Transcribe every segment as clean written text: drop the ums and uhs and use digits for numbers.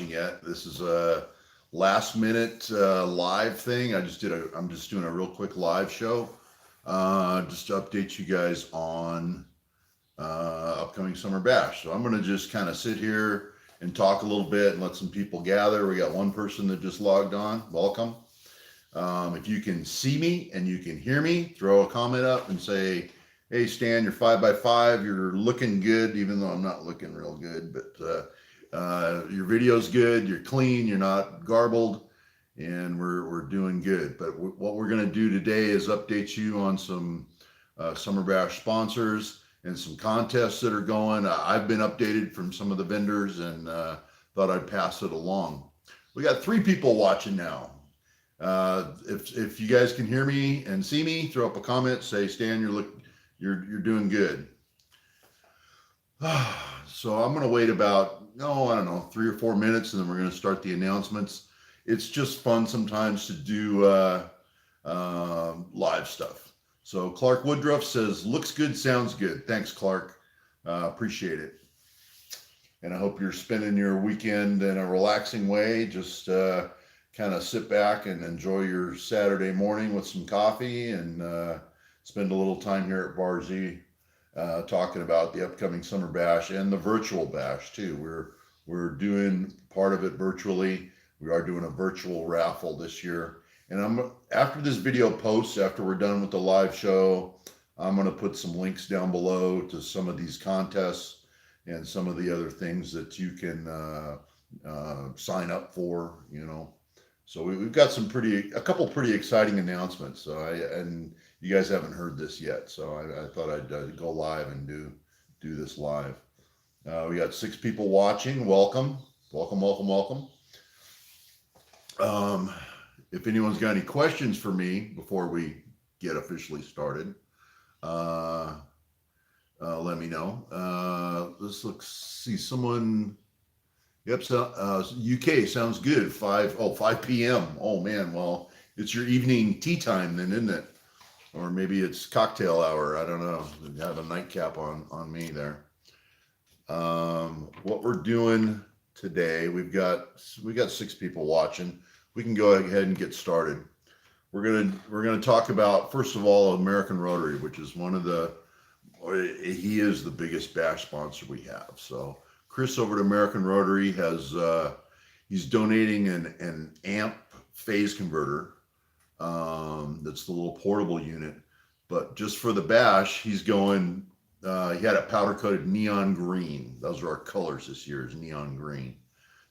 watching yet, this is a last minute live thing. I'm just doing a real quick live show, just to update you guys on upcoming summer bash. So I'm going to just kind of sit here and talk a little bit and let some people gather. We got one person that just logged on. Welcome. If you can see me and you can hear me, throw a comment up and say, "Hey Stan, you're 5x5. You're looking good," even though I'm not looking real good. But your video's good. You're clean. You're not garbled, and we're doing good. But what we're going to do today is update you on some Summer Bash sponsors and some contests that are going. I've been updated from some of the vendors and thought I'd pass it along. We got 3 people watching now. If you guys can hear me and see me, throw up a comment. Say, "Stan, you're doing good." So I'm gonna wait about I don't know, 3 or 4 minutes, and then we're gonna start the announcements. It's just fun sometimes to do live stuff. So Clark Woodruff says, "Looks good, sounds good." Thanks, Clark. Appreciate it. And I hope you're spending your weekend in a relaxing way. Just kind of sit back and enjoy your Saturday morning with some coffee and spend a little time here at Bar Z talking about the upcoming summer bash and the virtual bash too. We're doing part of it virtually. We are doing a virtual raffle this year. And after this video posts, after we're done with the live show, I'm going to put some links down below to some of these contests and some of the other things that you can sign up for, So we've got a couple pretty exciting announcements. And you guys haven't heard this yet, so I thought I'd go live and do this live. We got 6 people watching. Welcome. If anyone's got any questions for me before we get officially started, let me know. See someone. Yep, so UK sounds good. 5 p.m. Oh man, well, it's your evening tea time then, isn't it? Or maybe it's cocktail hour. I don't know. I have a nightcap on me there. What we're doing today, we got 6 people watching. We can go ahead and get started. We're gonna talk about, first of all, American Rotary, which is he is the biggest bash sponsor we have. So Chris over at American Rotary he's donating an amp phase converter. That's the little portable unit, but just for the bash, he's going. He had it powder coated neon green. Those are our colors this year, is neon green.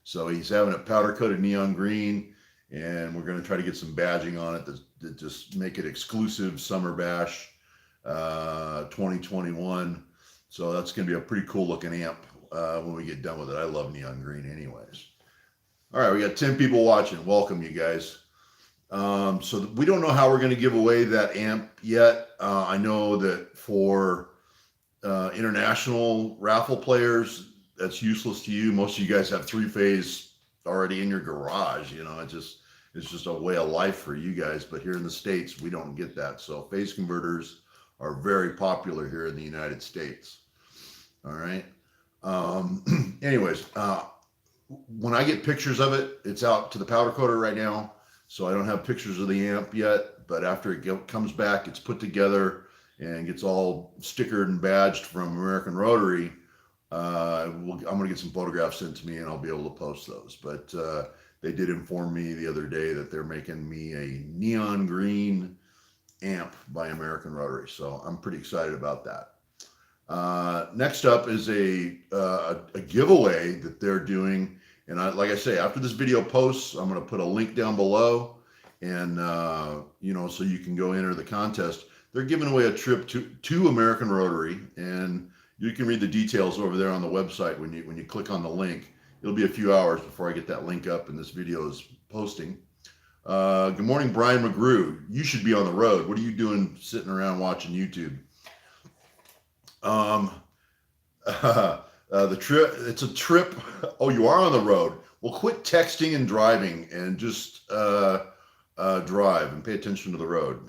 So he's having it powder coated neon green, and we're going to try to get some badging on it to just make it exclusive Summer Bash 2021. So that's going to be a pretty cool looking amp when we get done with it. I love neon green anyways. All right, we got 10 people watching. Welcome, you guys. So we don't know how we're going to give away that amp yet. I know that for international raffle players, that's useless to you. Most of you guys have 3-phase already in your garage. It's just a way of life for you guys. But here in the States, we don't get that. So phase converters are very popular here in the United States. All right. Anyways, when I get pictures of it, it's out to the powder coater right now. So I don't have pictures of the amp yet, but after it comes back, it's put together and gets all stickered and badged from American Rotary. I'm going to get some photographs sent to me and I'll be able to post those. But they did inform me the other day that they're making me a neon green amp by American Rotary. So I'm pretty excited about that. Next up is a giveaway that they're doing. And like I say, after this video posts, I'm going to put a link down below, and so you can go enter the contest. They're giving away a trip to American Rotary, and you can read the details over there on the website when you click on the link. It'll be a few hours before I get that link up and this video is posting. Good morning, Brian McGrew. You should be on the road. What are you doing sitting around watching YouTube? The trip, it's a trip. Oh, you are on the road. Well, quit texting and driving and just drive and pay attention to the road.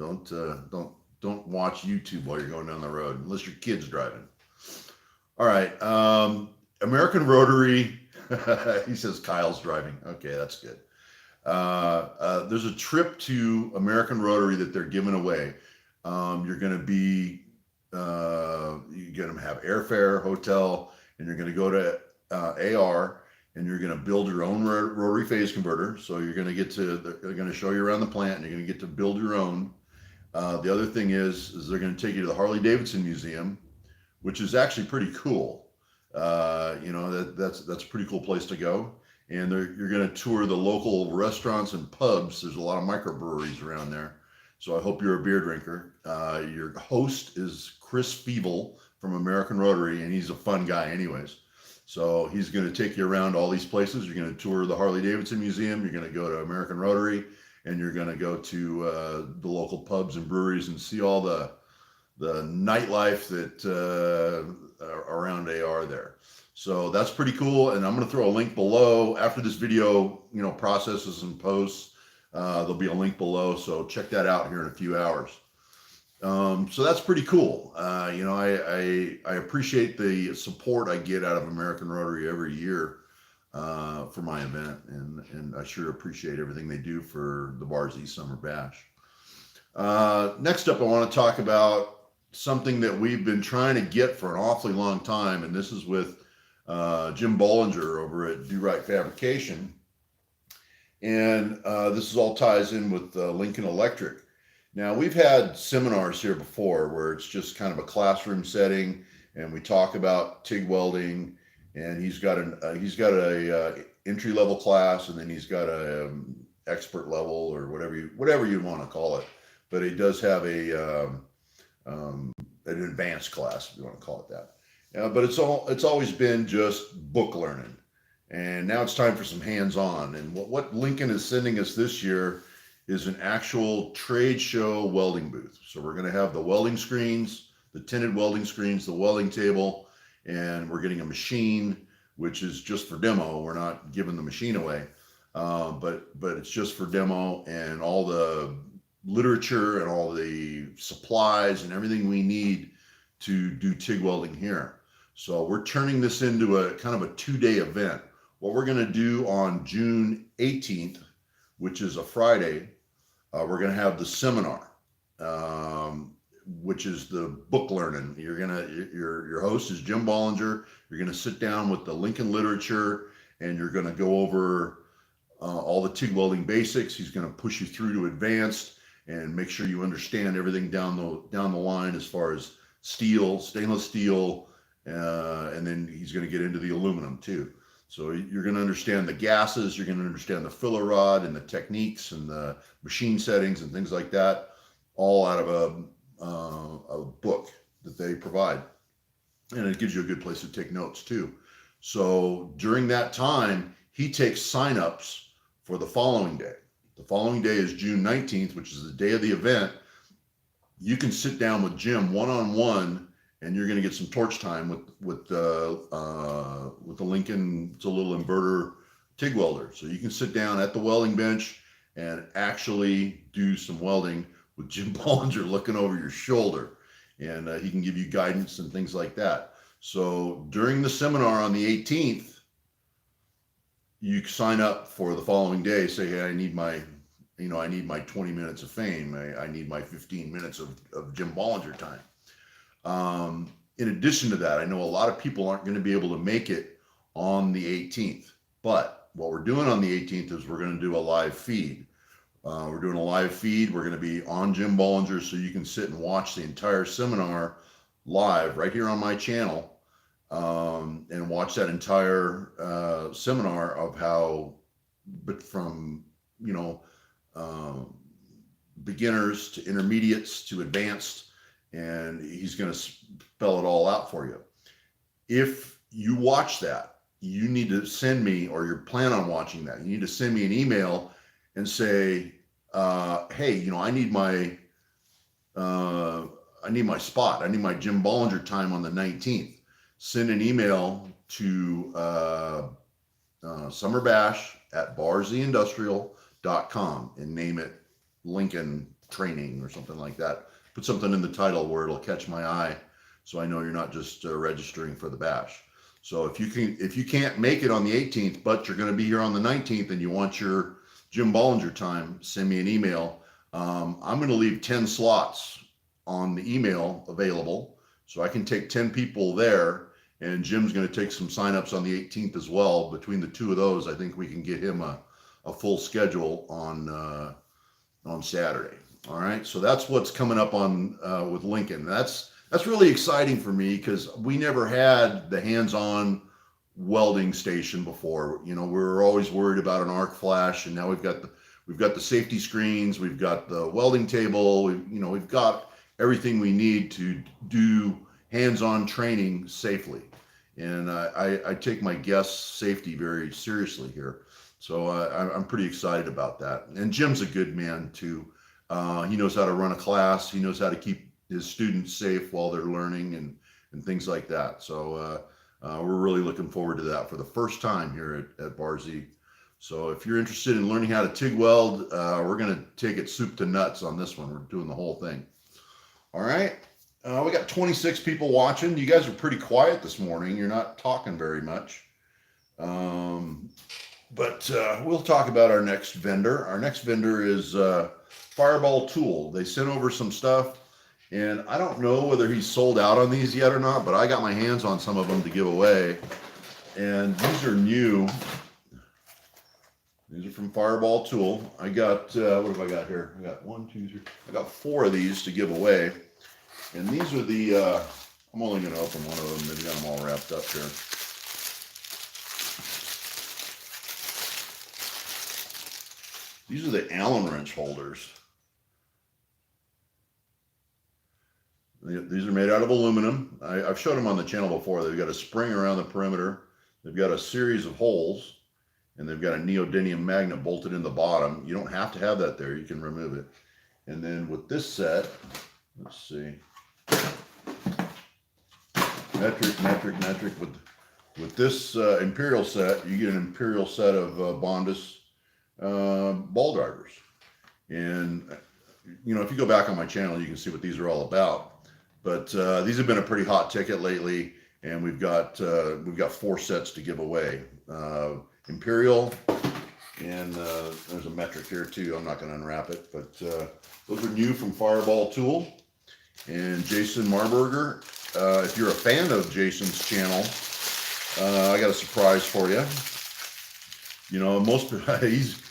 Don't watch YouTube while you're going down the road, unless your kid's driving. All right. American Rotary He says Kyle's driving. Okay, that's good. There's a trip to American Rotary that they're giving away. You're going to be, you're going to have airfare, hotel, and you're going to go to AR, and you're going to build your own rotary phase converter. So you're going to get to, they're going to show you around the plant, and you're going to get to build your own. The other thing is they're going to take you to the Harley Davidson Museum, which is actually pretty cool. That's a pretty cool place to go. And you're going to tour the local restaurants and pubs. There's a lot of microbreweries around there. So I hope you're a beer drinker. Your host is Chris Feeble from American Rotary, and he's a fun guy anyways. So he's going to take you around all these places. You're going to tour the Harley Davidson Museum. You're going to go to American Rotary, and you're going to go to the local pubs and breweries and see all the nightlife that around AR there. So that's pretty cool. And I'm going to throw a link below after this video, processes and posts. There'll be a link below. So check that out here in a few hours. So that's pretty cool. I appreciate the support I get out of American Rotary every year for my event. And I sure appreciate everything they do for the Barzy Summer Bash. Next up, I want to talk about something that we've been trying to get for an awfully long time. And this is with Jim Bollinger over at Do Right Fabrication. And this is all ties in with Lincoln Electric. Now, we've had seminars here before where it's just kind of a classroom setting, and we talk about TIG welding, and he's got a entry level class, and then he's got a expert level, or whatever you want to call it. But he does have an advanced class, if you want to call it that. But it's always been just book learning, and now it's time for some hands-on. And what Lincoln is sending us this year is an actual trade show welding booth. So we're going to have the welding screens, the tinted welding screens, the welding table, and we're getting a machine, which is just for demo. We're not giving the machine away, but it's just for demo, and all the literature and all the supplies and everything we need to do TIG welding here. So we're turning this into a kind of a 2-day event. What we're going to do on June 18th, which is a Friday, we're going to have the seminar, which is the book learning. Your host is Jim Bollinger. You're going to sit down with the Lincoln literature, and you're going to go over all the TIG welding basics. He's going to push you through to advanced and make sure you understand everything down the line as far as steel, stainless steel, and then he's going to get into the aluminum too. So you're going to understand the gases, you're going to understand the filler rod and the techniques and the machine settings and things like that, all out of a book that they provide. And it gives you a good place to take notes too. So during that time, he takes signups for the following day. The following day is June 19th, which is the day of the event. You can sit down with Jim one-on-one, and you're going to get some torch time with the Lincoln. It's a little inverter TIG welder. So you can sit down at the welding bench and actually do some welding with Jim Bollinger looking over your shoulder, and he can give you guidance and things like that. So during the seminar on the 18th, you sign up for the following day. Say, hey, I need my 20 minutes of fame. I need my 15 minutes of Jim Bollinger time. In addition to that, I know a lot of people aren't going to be able to make it on the 18th, but what we're doing on the 18th is we're going to do a live feed. We're doing a live feed. We're going to be on Jim Bollinger, so you can sit and watch the entire seminar live right here on my channel, and watch that entire seminar of how, but from beginners to intermediates to advanced, and he's going to spell it all out for you. If you watch that, you need to send me, or you plan on watching that, you need to send me an email and say, hey, I need my spot. I need my Jim Bollinger time on the 19th. Send an email to summerbash@barzeindustrial.com and name it Lincoln Training or something like that. Put something in the title where it'll catch my eye, so I know you're not just registering for the bash. So if you can't make it on the 18th, but you're going to be here on the 19th and you want your Jim Bollinger time, send me an email. I'm going to leave 10 slots on the email available, so I can take 10 people there. And Jim's going to take some signups on the 18th as well. Between the two of those, I think we can get him a full schedule on Saturday. All right, so that's what's coming up on with Lincoln. That's really exciting for me because we never had the hands-on welding station before. You know, we were always worried about an arc flash, and now we've got the safety screens, we've got the welding table. We've got everything we need to do hands-on training safely. And I take my guests' safety very seriously here. So I'm pretty excited about that. And Jim's a good man too. He knows how to run a class. He knows how to keep his students safe while they're learning and things like that. So we're really looking forward to that for the first time here at Barzy. So if you're interested in learning how to TIG weld, we're going to take it soup to nuts on this one. We're doing the whole thing. All right. We got 26 people watching. You guys are pretty quiet this morning. You're not talking very much. But we'll talk about our next vendor. Our next vendor is Fireball Tool. They sent over some stuff, and I don't know whether he's sold out on these yet or not, but I got my hands on some of them to give away. And these are new. These are from Fireball Tool. I got, what have I got here? I got 1, 2, 3. I got 4 of these to give away. And these are the, I'm only going to open one of them. They've got them all wrapped up here. These are the Allen wrench holders. These are made out of aluminum. I've showed them on the channel before. They've got a spring around the perimeter. They've got a series of holes, and they've got a neodymium magnet bolted in the bottom. You don't have to have that there. You can remove it. And then with this set, let's see. Metric. With this Imperial set, you get an Imperial set of Bondus ball drivers. And if you go back on my channel, you can see what these are all about. But these have been a pretty hot ticket lately, and we've got 4 sets to give away. Imperial, and there's a metric here too. I'm not going to unwrap it, but those are new from Fireball Tool. And Jason Marburger, if you're a fan of Jason's channel, I got a surprise for you.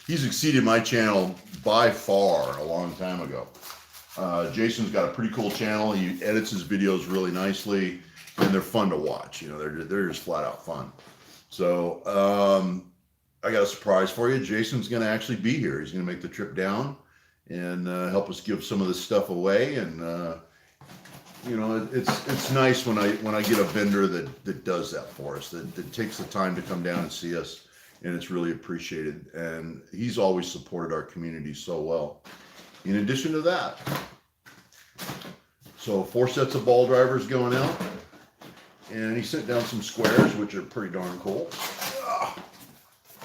He's exceeded my channel by far a long time ago. Jason's got a pretty cool channel. He edits his videos really nicely, and they're fun to watch. They're just flat out fun. So I got a surprise for you. Jason's going to actually be here. He's going to make the trip down and help us give some of this stuff away. And it's nice when I get a vendor that does that for us, that takes the time to come down and see us, and it's really appreciated. And he's always supported our community so well. In addition to that, so 4 sets of ball drivers going out, and he sent down some squares, which are pretty darn cool.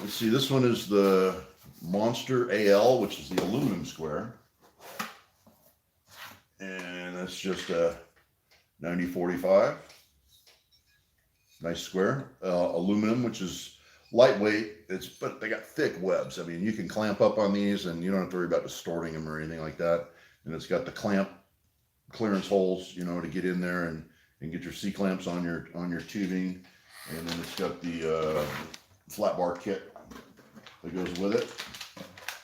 Let's see, this one is the Monster AL, which is the aluminum square. And that's just a 9045. Nice square. Aluminum, which is lightweight, but they got thick webs. I mean, you can clamp up on these, and you don't have to worry about distorting them or anything like that. And it's got the clamp clearance holes, to get in there and get your C-clamps on your tubing. And then it's got the flat bar kit that goes with it.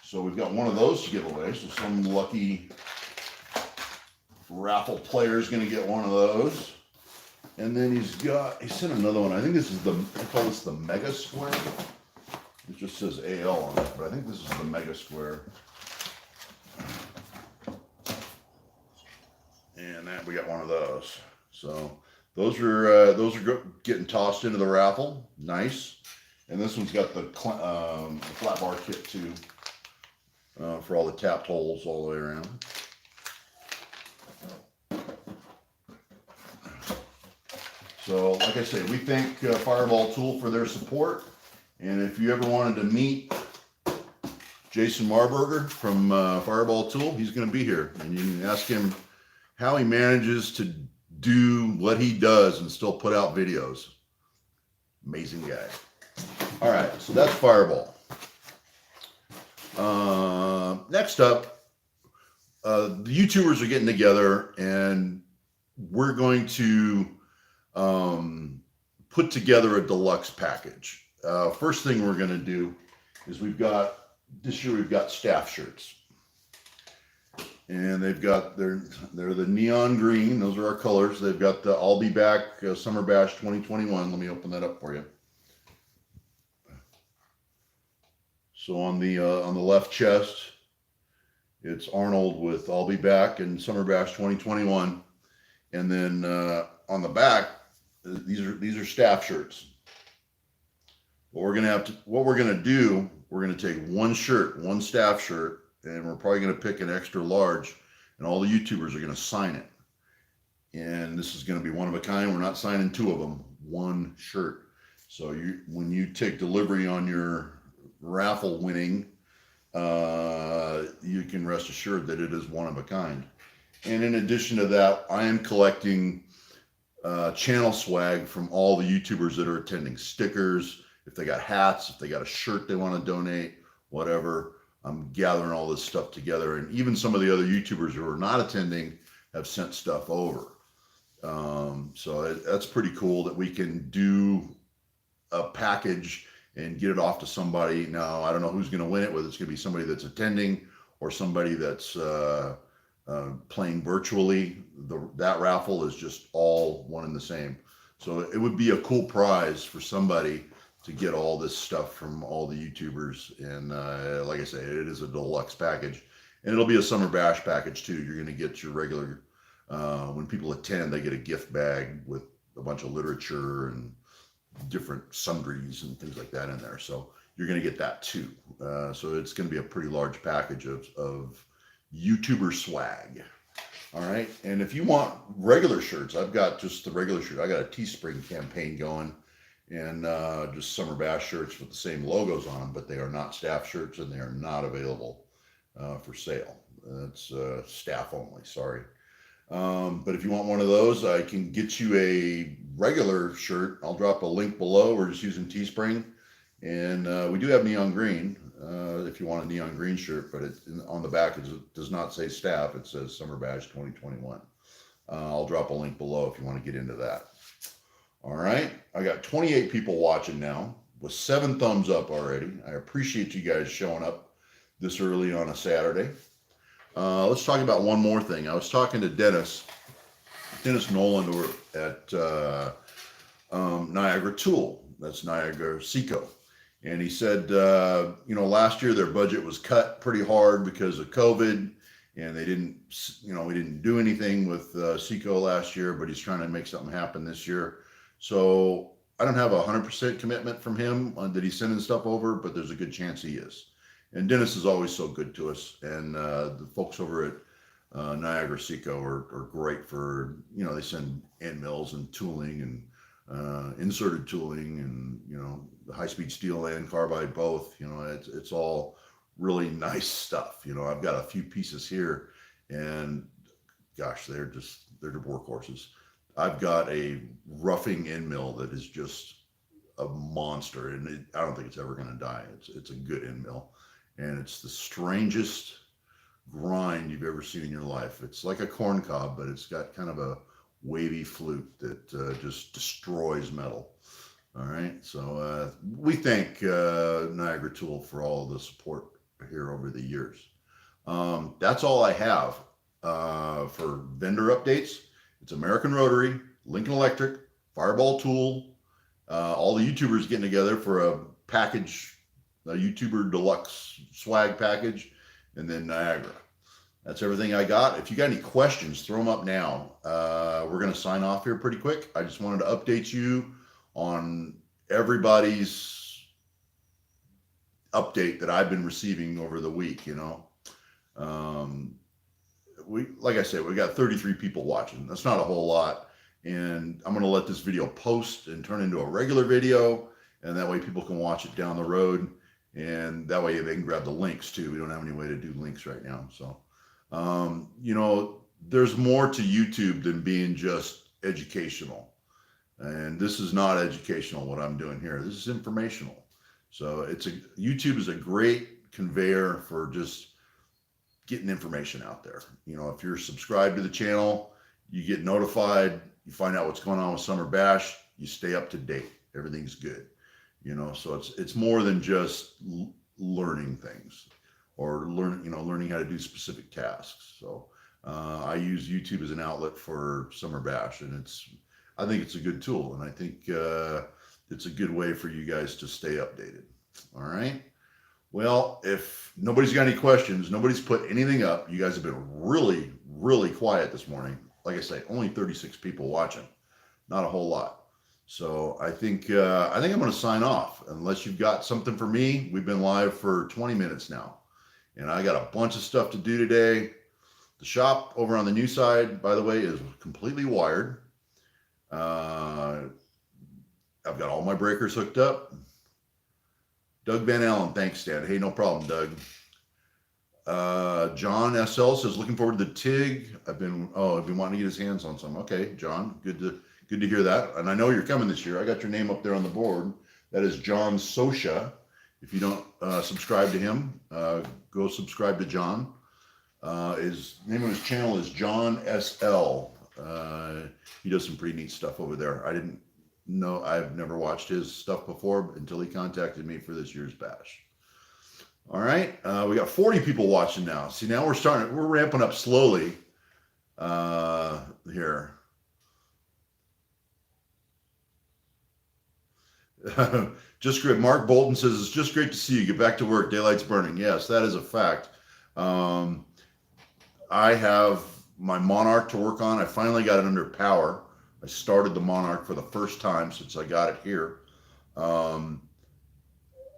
So we've got one of those to give away. So some lucky raffle player is going to get one of those. And then he sent another one. I think this is I call this the Mega Square. It just says AL on it, but I think this is the Mega Square. And we got one of those. So those are getting tossed into the raffle. Nice. And this one's got the flat bar kit too, for all the tapped holes all the way around. So, like I say, we thank Fireball Tool for their support. And if you ever wanted to meet Jason Marburger from Fireball Tool, he's going to be here. And you can ask him how he manages to do what he does and still put out videos. Amazing guy. All right, so that's Fireball. Next up, the YouTubers are getting together, and we're going to put together a deluxe package. First thing we're going to do is this year we've got staff shirts, and they're the neon green. Those are our colors. They've got the I'll Be Back Summer Bash 2021. Let me open that up for you. So on the left chest, it's Arnold with I'll Be Back and Summer Bash 2021, and then on the back, these are staff shirts. What we're gonna do, we're gonna take one shirt, one staff shirt, and we're probably gonna pick an extra large, and all the YouTubers are gonna sign it. And this is gonna be one of a kind. We're not signing two of them, one shirt. So when you take delivery on your raffle winning, you can rest assured that it is one of a kind. And in addition to that, I am collecting channel swag from all the YouTubers that are attending. Stickers, if they got hats, if they got a shirt they want to donate, whatever. I'm gathering all this stuff together, and even some of the other YouTubers who are not attending have sent stuff over. So that's pretty cool that we can do a package and get it off to somebody. Now, I don't know who's going to win it, whether it's going to be somebody that's attending or somebody that's playing virtually. That raffle is just all one and the same. So it would be a cool prize for somebody to get all this stuff from all the YouTubers. And like I say, it is a deluxe package. And it'll be a Summer Bash package too. You're going to get your regular, when people attend, they get a gift bag with a bunch of literature and different sundries and things like that in there. So you're going to get that too. So it's going to be a pretty large package of YouTuber swag. All right. And if you want regular shirts, I've got just the regular shirt. I got a Teespring campaign going, and just Summer Bash shirts with the same logos on them, but they are not staff shirts, and they are not available for sale. That's staff only, sorry. But if you want one of those, I can get you a regular shirt. I'll drop a link below. We're just using Teespring, and we do have neon green if you want a neon green shirt, but on the back it does not say staff. It says Summer Bash 2021. I'll drop a link below if you want to get into that. All right, I got 28 people watching now with 7 thumbs up already. I appreciate you guys showing up this early on a Saturday. Let's talk about one more thing. I was talking to Dennis Noland over at Niagara Tool. That's Niagara Seco. And he said, last year their budget was cut pretty hard because of COVID, and we didn't do anything with Seco last year, but he's trying to make something happen this year. So I don't have 100% commitment from him that he's sending stuff over, but there's a good chance he is. And Dennis is always so good to us, and the folks over at Niagara Seco are great for, they send end mills and tooling and inserted tooling and, the high-speed steel and carbide both. It's all really nice stuff. I've got a few pieces here, and gosh, they're workhorses. I've got a roughing end mill that is just a monster, and I don't think it's ever going to die. It's a good end mill. And it's the strangest grind you've ever seen in your life. It's like a corn cob, but it's got kind of a wavy flute that just destroys metal. All right. So we thank Niagara Tool for all the support here over the years. That's all I have for vendor updates. It's American Rotary, Lincoln Electric, Fireball Tool, all the YouTubers getting together for a package, a YouTuber deluxe swag package, and then Niagara. That's everything I got. If you got any questions, throw them up now. We're going to sign off here pretty quick. I just wanted to update you on everybody's update that I've been receiving over the week. Like I said, we got 33 people watching. That's not a whole lot. And I'm going to let this video post and turn into a regular video, and that way people can watch it down the road. And that way they can grab the links too. We don't have any way to do links right now. So, there's more to YouTube than being just educational. And this is not educational, what I'm doing here. This is informational. So YouTube is a great conveyor for just getting information out there. You know, if you're subscribed to the channel, you get notified, you find out what's going on with Summer Bash, you stay up to date. Everything's good. You know, so it's more than just learning things or learning how to do specific tasks. So I use YouTube as an outlet for Summer Bash, and I think it's a good tool, and I think it's a good way for you guys to stay updated. All right. Well, if nobody's got any questions, nobody's put anything up. You guys have been really, really quiet this morning. Like I say, only 36 people watching, not a whole lot. So I think I'm going to sign off unless you've got something for me. We've been live for 20 minutes now, and I got a bunch of stuff to do today. The shop over on the new side, by the way, is completely wired. I've got all my breakers hooked up. Doug Van Allen, thanks, Stan. Hey, no problem, Doug. John SL says, looking forward to the TIG. I've been wanting to get his hands on some. Okay, John, good to hear that. And I know you're coming this year. I got your name up there on the board. That is John Sosha. If you don't subscribe to him, go subscribe to John. His name on his channel is John SL. He does some pretty neat stuff over there. I've never watched his stuff before until he contacted me for this year's bash. All right, we got 40 people watching now. See, now we're ramping up slowly here. Just great. Mark Bolton says, it's just great to see you. Get back to work. Daylight's burning. Yes, that is a fact. I have my Monarch to work on. I finally got it under power. I started the Monarch for the first time since I got it here.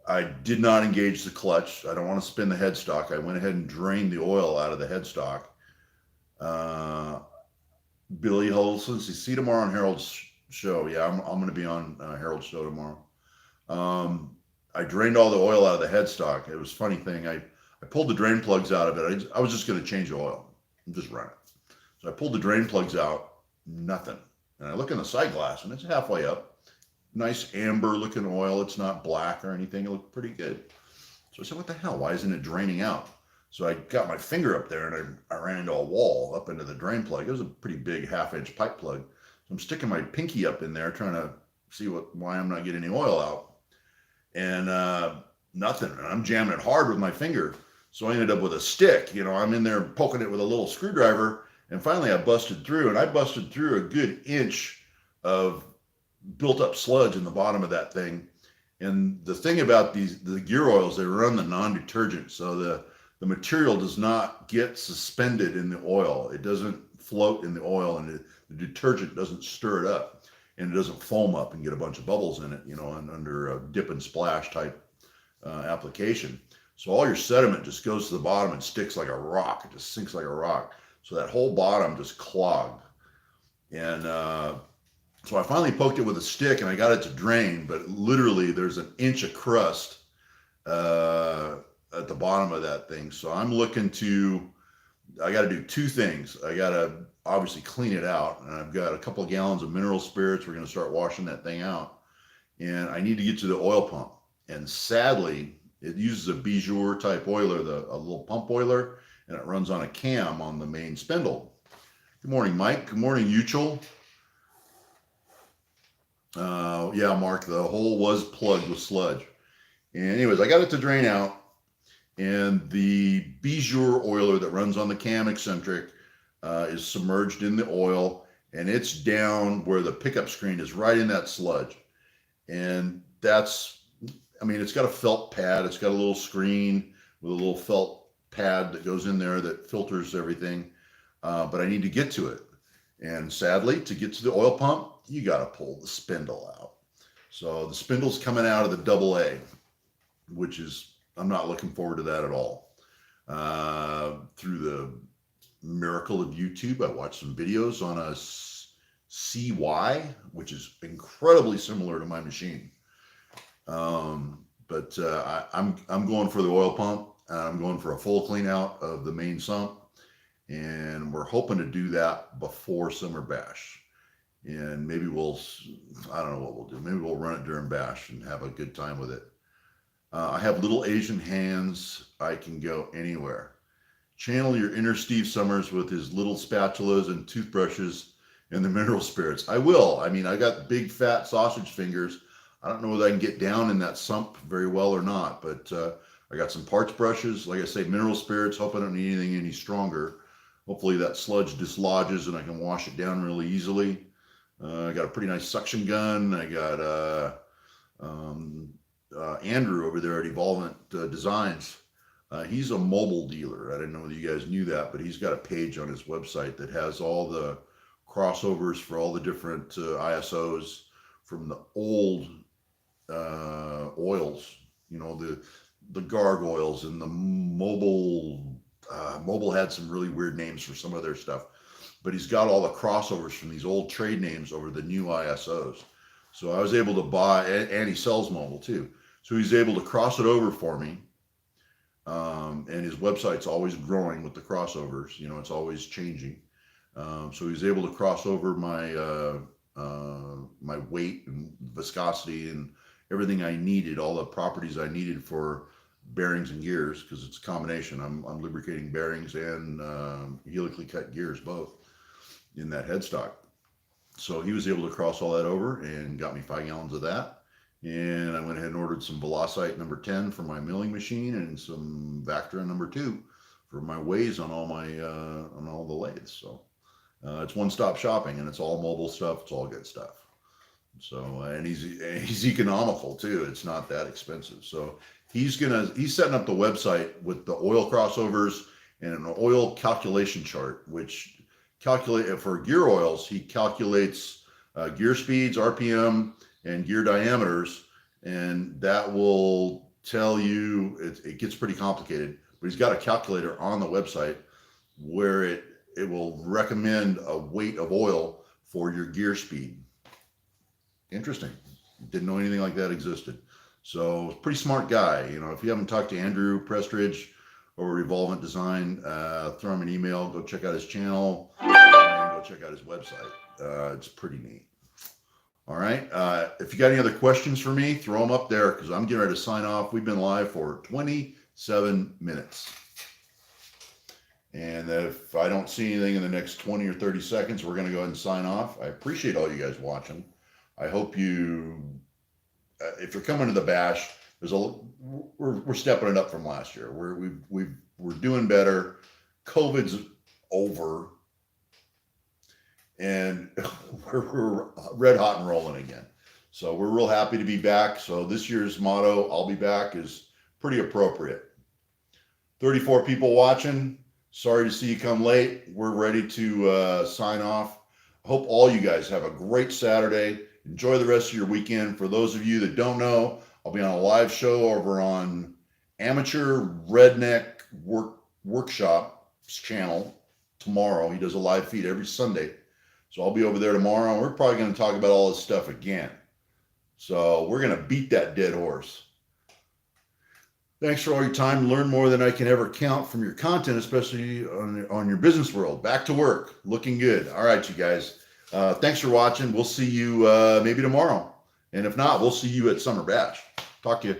I did not engage the clutch. I don't want to spin the headstock. I went ahead and drained the oil out of the headstock. Billy Holson, see you tomorrow on Harold's show. Yeah, I'm going to be on Harold's show tomorrow. I drained all the oil out of the headstock. It was a funny thing. I pulled the drain plugs out of it. I was just going to change the oil and just run it. So I pulled the drain plugs out, nothing. And I look in the side glass and it's halfway up. Nice amber looking oil. It's not black or anything. It looked pretty good. So I said, what the hell? Why isn't it draining out? So I got my finger up there and I ran into a wall up into the drain plug. It was a pretty big 1/2-inch pipe plug. So I'm sticking my pinky up in there trying to see why I'm not getting any oil out. And nothing. And I'm jamming it hard with my finger. So I ended up with a stick. You know, I'm in there poking it with a little screwdriver. And finally I busted through. And I busted through a good inch of built up sludge in the bottom of that thing. And the thing about the gear oils, they run the non-detergent. So the material does not get suspended in the oil. It doesn't float in the oil, and the detergent doesn't stir it up, and it doesn't foam up and get a bunch of bubbles in it, you know, under a dip and splash type application. So all your sediment just goes to the bottom and sticks like a rock. It just sinks like a rock. So that whole bottom just clogged. And so I finally poked it with a stick and I got it to drain, but literally there's an inch of crust at the bottom of that thing. So I got to do two things. I got to obviously clean it out, and I've got a couple of gallons of mineral spirits. We're going to start washing that thing out, and I need to get to the oil pump. And sadly, it uses a Bijur type oiler, a little pump oiler, and it runs on a cam on the main spindle. Good morning, Mike. Good morning, Uchel. Yeah, Mark, the hole was plugged with sludge. And anyways, I got it to drain out. And the Bijur oiler that runs on the cam eccentric is submerged in the oil, and it's down where the pickup screen is, right in that sludge. And it's got a felt pad. It's got a little screen with a little felt pad that goes in there that filters everything. But I need to get to it. And sadly, to get to the oil pump, you got to pull the spindle out. So the spindle's coming out of the AA, which is, I'm not looking forward to that at all. Through the miracle of YouTube, I watched some videos on a CY, which is incredibly similar to my machine. But I'm going for the oil pump. I'm going for a full clean out of the main sump, and we're hoping to do that before Summer Bash. and maybe I don't know what we'll do. Maybe we'll run it during bash and have a good time with it. I have little Asian hands. I can go anywhere. Channel your inner Steve Summers with his little spatulas and toothbrushes and the mineral spirits. I will. I mean, I got big fat sausage fingers. I don't know whether I can get down in that sump very well or not, but I got some parts brushes. Like I say, mineral spirits. Hope I don't need anything any stronger. Hopefully that sludge dislodges and I can wash it down really easily. I got a pretty nice suction gun. I got Andrew over there at Evolvent Designs. He's a mobile dealer. I didn't know whether you guys knew that, but he's got a page on his website that has all the crossovers for all the different ISOs from the old oils, you know, the gargoyles and the mobile. Mobile had some really weird names for some of their stuff, but he's got all the crossovers from these old trade names over the new ISOs. So I was able to buy, and he sells mobile too. So he's able to cross it over for me. And his website's always growing with the crossovers. You know, it's always changing. So he's able to cross over my my weight and viscosity and everything I needed, all the properties I needed for bearings and gears, because it's a combination. I'm lubricating bearings and helically cut gears both in that headstock. So he was able to cross all that over and got me 5 gallons of that. And I went ahead and ordered some Velocite number 10 for my milling machine and some Vactra number 2 for my weighs on all my on all the lathes. So it's one-stop shopping, and it's all mobile stuff. It's all good stuff. So and he's economical too. It's not that expensive. So he's setting up the website with the oil crossovers and an oil calculation chart, which calculate for gear oils. He calculates gear speeds, RPM, and gear diameters, and that will tell you. It gets pretty complicated, but he's got a calculator on the website where it will recommend a weight of oil for your gear speed. Interesting. Didn't know anything like that existed. So pretty smart guy. You know, if you haven't talked to Andrew Prestridge or Evolvent Design, throw him an email. Go check out his channel and go check out his website. It's pretty neat. All right. If you got any other questions for me, throw them up there because I'm getting ready to sign off. We've been live for 27 minutes. And if I don't see anything in the next 20 or 30 seconds, we're going to go ahead and sign off. I appreciate all you guys watching. I hope you, if you're coming to the bash, we're stepping it up from last year. We're doing better. COVID's over, and we're red hot and rolling again. So we're real happy to be back. So this year's motto, "I'll be back," is pretty appropriate. 34 people watching. Sorry to see you come late. We're ready to sign off. I hope all you guys have a great Saturday. Enjoy the rest of your weekend. For those of you that don't know, I'll be on a live show over on Amateur Redneck Workshop's channel tomorrow. He does a live feed every Sunday. So I'll be over there tomorrow, and we're probably going to talk about all this stuff again. So we're going to beat that dead horse. Thanks for all your time. Learn more than I can ever count from your content, especially on your business world. Back to work. Looking good. All right, you guys. Thanks for watching. We'll see you maybe tomorrow. And if not, we'll see you at Summer Bash. Talk to you.